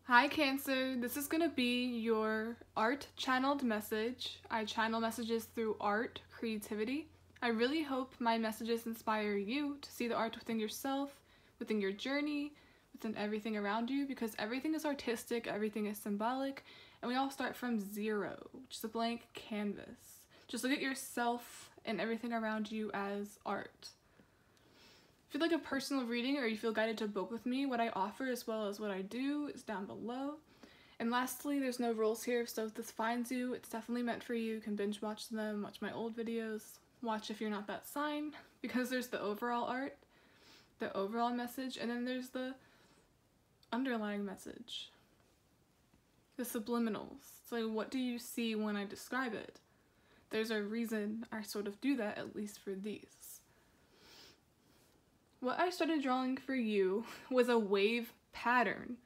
Hi Cancer, this is going to be your art channeled message. I channel messages through art, creativity. I really hope my messages inspire you to see the art within yourself, within your journey, within everything around you, because everything is artistic, everything is symbolic, and we all start from zero, just a blank canvas. Just look at yourself and everything around you as art. If you'd like a personal reading or you feel guided to book with me, what I offer as well as what I do is down below. And lastly, there's no rules here, so if this finds you, it's definitely meant for you. You can binge watch them, watch my old videos, watch if you're not that sign, because there's the overall art, the overall message, and then there's the underlying message, the subliminals. So what do you see when I describe it? There's a reason I sort of do that, at least for these. What I started drawing for you was a wave pattern.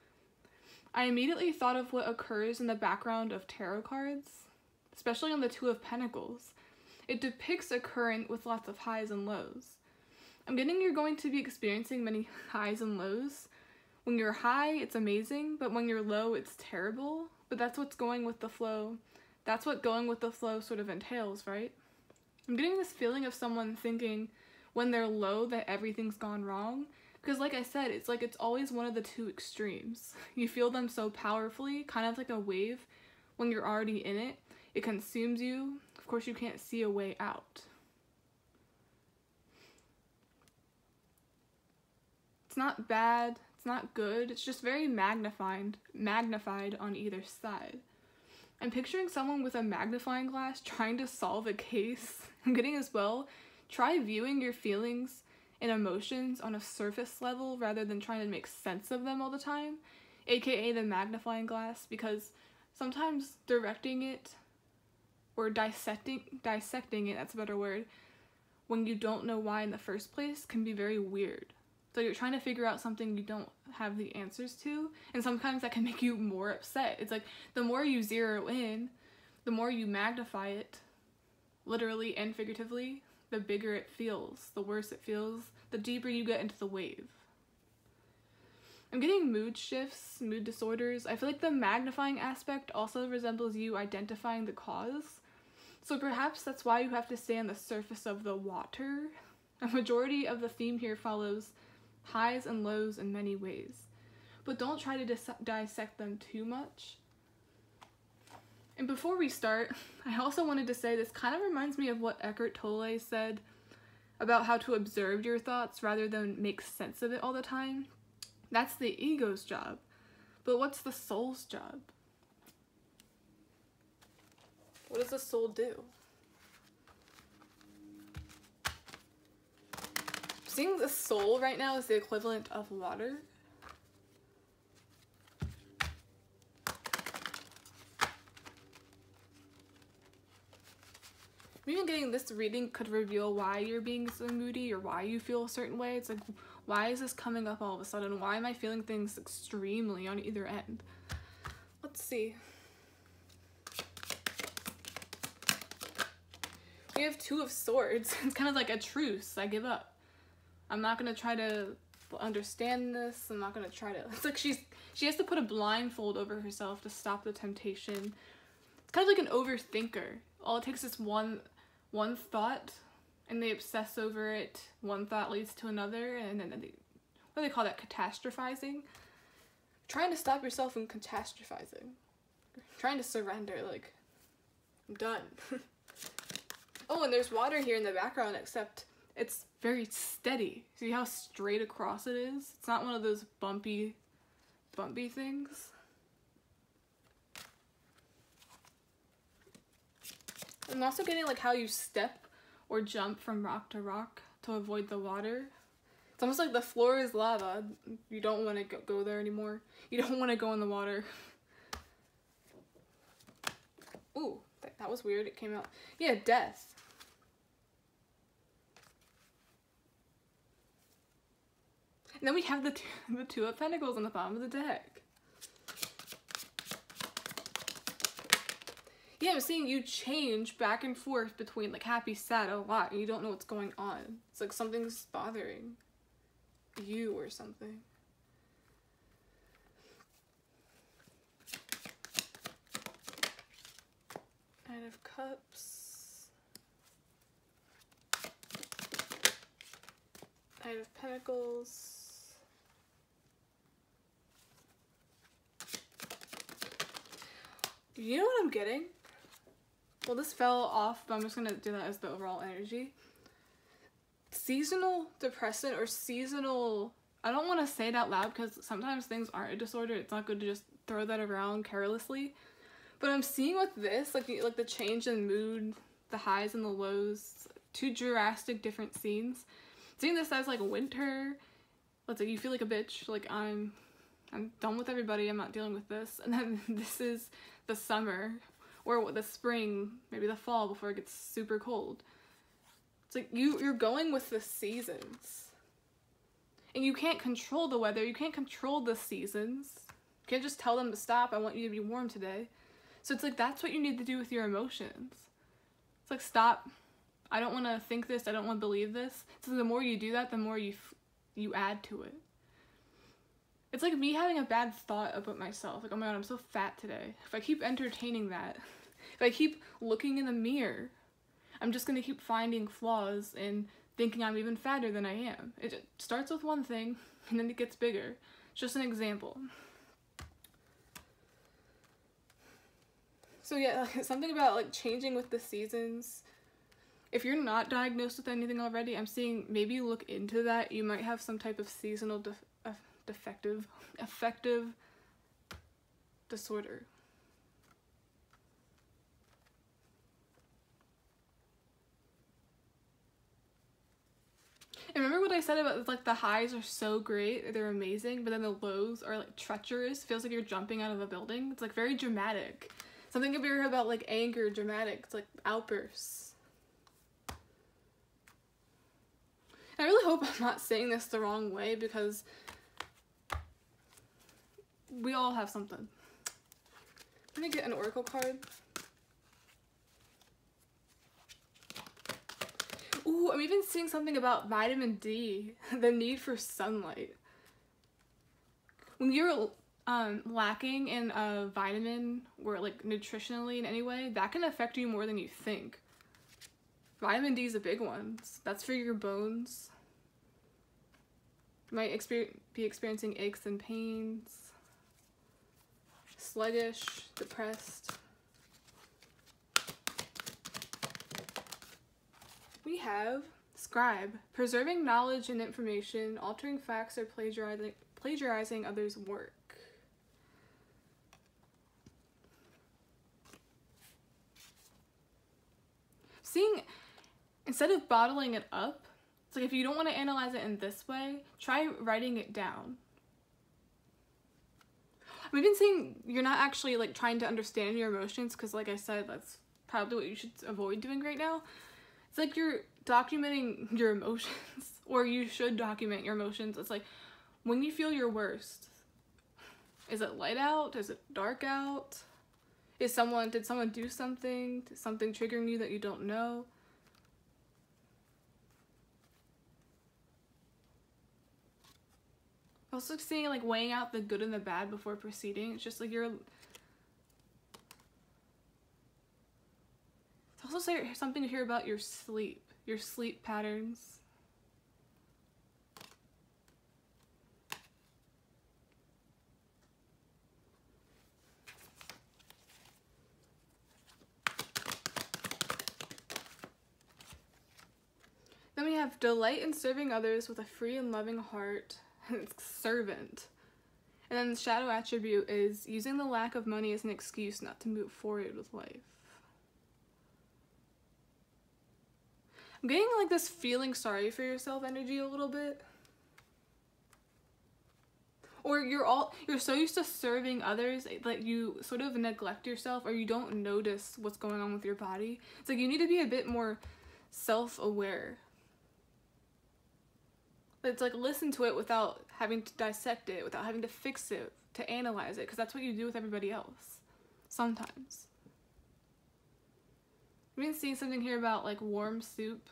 I immediately thought of what occurs in the background of tarot cards, especially on the Two of Pentacles. It depicts a current with lots of highs and lows. I'm getting you're going to be experiencing many highs and lows. When you're high, it's amazing, but when you're low, it's terrible. But that's what's going with the flow. That's what going with the flow sort of entails, right? I'm getting this feeling of someone thinking when they're low that everything's gone wrong, because like I said, it's like it's always one of the two extremes. You feel them so powerfully, kind of like a wave. When you're already in it, it consumes you. Of course, you can't see a way out. It's not bad, it's not good, it's just very magnified on either side. I'm picturing someone with a magnifying glass trying to solve a case. I'm getting as well, try viewing your feelings and emotions on a surface level rather than trying to make sense of them all the time, aka the magnifying glass, because sometimes directing it or dissecting it, that's a better word, when you don't know why in the first place can be very weird. So you're trying to figure out something you don't have the answers to, and sometimes that can make you more upset. It's like the more you zero in, the more you magnify it, literally and figuratively, the bigger it feels, the worse it feels, the deeper you get into the wave. I'm getting mood shifts, mood disorders. I feel like the magnifying aspect also resembles you identifying the cause. So perhaps that's why you have to stay on the surface of the water. A majority of the theme here follows highs and lows in many ways, but don't try to dissect them too much. And before we start, I also wanted to say this kind of reminds me of what Eckhart Tolle said about how to observe your thoughts rather than make sense of it all the time. That's the ego's job. But what's the soul's job? What does the soul do? Seeing the soul right now is the equivalent of water. Even getting this reading could reveal why you're being so moody or why you feel a certain way. It's like, why is this coming up all of a sudden? Why am I feeling things extremely on either end? Let's see. We have Two of Swords. It's kind of like a truce. I give up. I'm not going to try to understand this. I'm not going to try to... It's like she has to put a blindfold over herself to stop the temptation. It's kind of like an overthinker. All it takes is one thought, and they obsess over it. One thought leads to another, and then what do they call that? Catastrophizing? Trying to stop yourself from catastrophizing. Trying to surrender, like, I'm done. Oh, and there's water here in the background, except it's very steady. See how straight across it is? It's not one of those bumpy things. I'm also getting like how you step or jump from rock to rock to avoid the water. It's almost like the floor is lava. You don't want to go there anymore. You don't want to go in the water. Ooh, that was weird. It came out. Yeah, death. And then we have the Two of Pentacles on the bottom of the deck. Yeah, I'm seeing you change back and forth between like happy, sad a lot, and you don't know what's going on. It's like something's bothering you or something. of Cups, Knight of Pentacles, you know what I'm getting? Well, this fell off, but I'm just gonna do that as the overall energy. Seasonal depressant or seasonal, I don't want to say it out loud because sometimes things aren't a disorder. It's not good to just throw that around carelessly. But I'm seeing with this, like the change in mood, the highs and the lows, two drastic different scenes. Seeing this as like winter, let's say you feel like a bitch, like I'm done with everybody, I'm not dealing with this. And then this is the summer, or the spring, maybe the fall before it gets super cold. It's like you're going with the seasons. And you can't control the weather, you can't control the seasons. You can't just tell them to stop, I want you to be warm today. So it's like that's what you need to do with your emotions. It's like, stop, I don't want to think this, I don't want to believe this. So the more you do that, the more you add to it. It's like me having a bad thought about myself. Like, oh my god, I'm so fat today. If I keep entertaining that, if I keep looking in the mirror, I'm just gonna keep finding flaws and thinking I'm even fatter than I am. It starts with one thing, and then it gets bigger. It's just an example. So yeah, something about like changing with the seasons. If you're not diagnosed with anything already, I'm seeing maybe look into that. You might have some type of seasonal affective disorder. And remember what I said about like the highs are so great, they're amazing, but then the lows are like treacherous. Feels like you're jumping out of a building. It's like very dramatic. Something if you heard about like anger, dramatic, it's like outbursts. I really hope I'm not saying this the wrong way because we all have something. I'm gonna get an oracle card. Ooh, I'm even seeing something about vitamin D, the need for sunlight. When you're lacking in a vitamin or like nutritionally in any way, that can affect you more than you think. Vitamin D is a big one. That's for your bones. You might be experiencing aches and pains, sluggish, depressed. We have scribe, preserving knowledge and information, altering facts, or plagiarizing others' work. Seeing, instead of bottling it up, it's like if you don't want to analyze it in this way, try writing it down. I'm even saying you're not actually like trying to understand your emotions, because like I said, that's probably what you should avoid doing right now. It's like you're documenting your emotions, or you should document your emotions. It's like when you feel your worst, is it light out? Is it dark out? Did someone do something? Is something triggering you that you don't know? Also seeing like weighing out the good and the bad before proceeding. It's just like you're... It's also something to hear about your sleep patterns. Then we have delight in serving others with a free and loving heart. It's servant. And then the shadow attribute is using the lack of money as an excuse not to move forward with life. I'm getting like this feeling sorry for yourself energy a little bit. Or you're so used to serving others that you sort of neglect yourself, or you don't notice what's going on with your body. It's like you need to be a bit more self-aware. It's like listen to it without having to dissect it, without having to fix it, to analyze it, because that's what you do with everybody else. Sometimes. I've been seeing something here about like warm soup,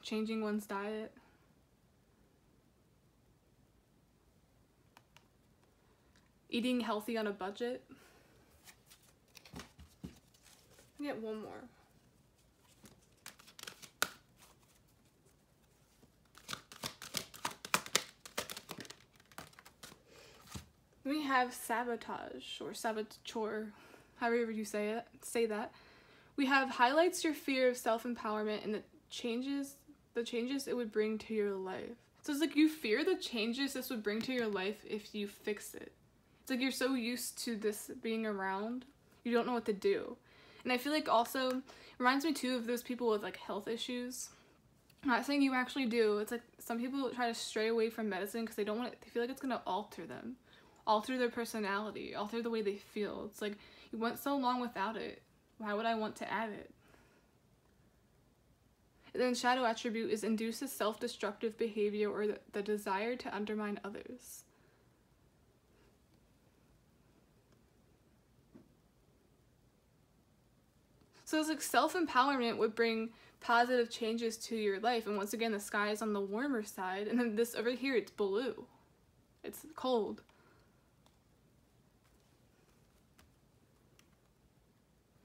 changing one's diet. Eating healthy on a budget. Get one more. We have sabotage or saboteur, however you say that. We have highlights your fear of self-empowerment and the changes it would bring to your life. So it's like you fear the changes this would bring to your life if you fix it. It's like you're so used to this being around, you don't know what to do. And I feel like also, it reminds me too of those people with like health issues. I'm not saying you actually do. It's like some people try to stray away from medicine because they feel like it's gonna alter them. Alter their personality, alter the way they feel. It's like, you went so long without it. Why would I want to add it? And then shadow attribute is induces self-destructive behavior or the desire to undermine others. So it's like self-empowerment would bring positive changes to your life. And once again, the sky is on the warmer side. And then this over here, it's blue. It's cold.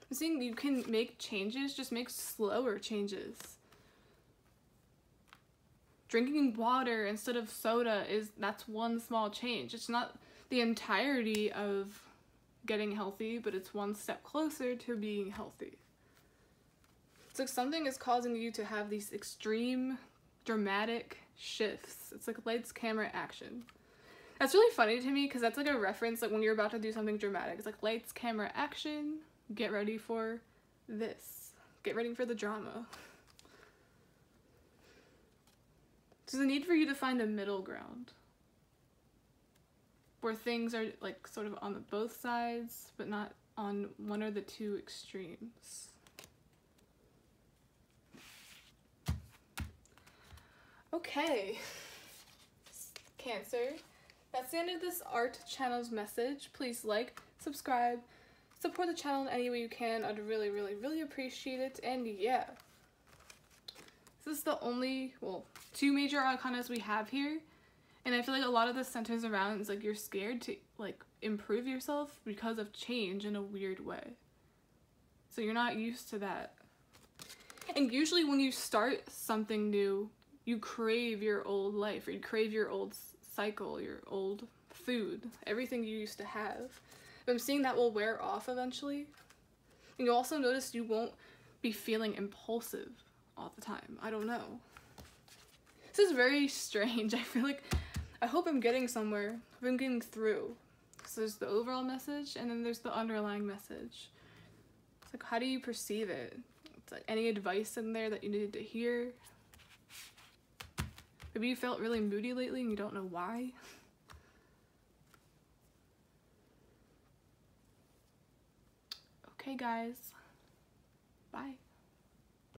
I'm saying you can make changes, just make slower changes. Drinking water instead of soda that's one small change. It's not the entirety of getting healthy, but it's one step closer to being healthy. It's like something is causing you to have these extreme, dramatic shifts. It's like lights, camera, action. That's really funny to me because that's like a reference, like when you're about to do something dramatic. It's like lights, camera, action. Get ready for this. Get ready for the drama. So the need for you to find a middle ground where things are like sort of on both sides, but not on one or the two extremes. Okay, Cancer, that's the end of this art channel's message. Please like, subscribe, support the channel in any way you can. I'd really, really, really appreciate it. And yeah, this is the only, well, 2 major arcanas we have here. And I feel like a lot of this centers around is like you're scared to like improve yourself because of change in a weird way. So you're not used to that. And usually when you start something new, you crave your old life, or you crave your old cycle, your old food, everything you used to have. But I'm seeing that will wear off eventually. And you'll also notice you won't be feeling impulsive all the time. I don't know. This is very strange. I feel like, I hope I'm getting somewhere. I hope I'm getting through. So there's the overall message, and then there's the underlying message. It's like, how do you perceive it? It's like, any advice in there that you needed to hear? Maybe you felt really moody lately and you don't know why. Okay, guys. Bye.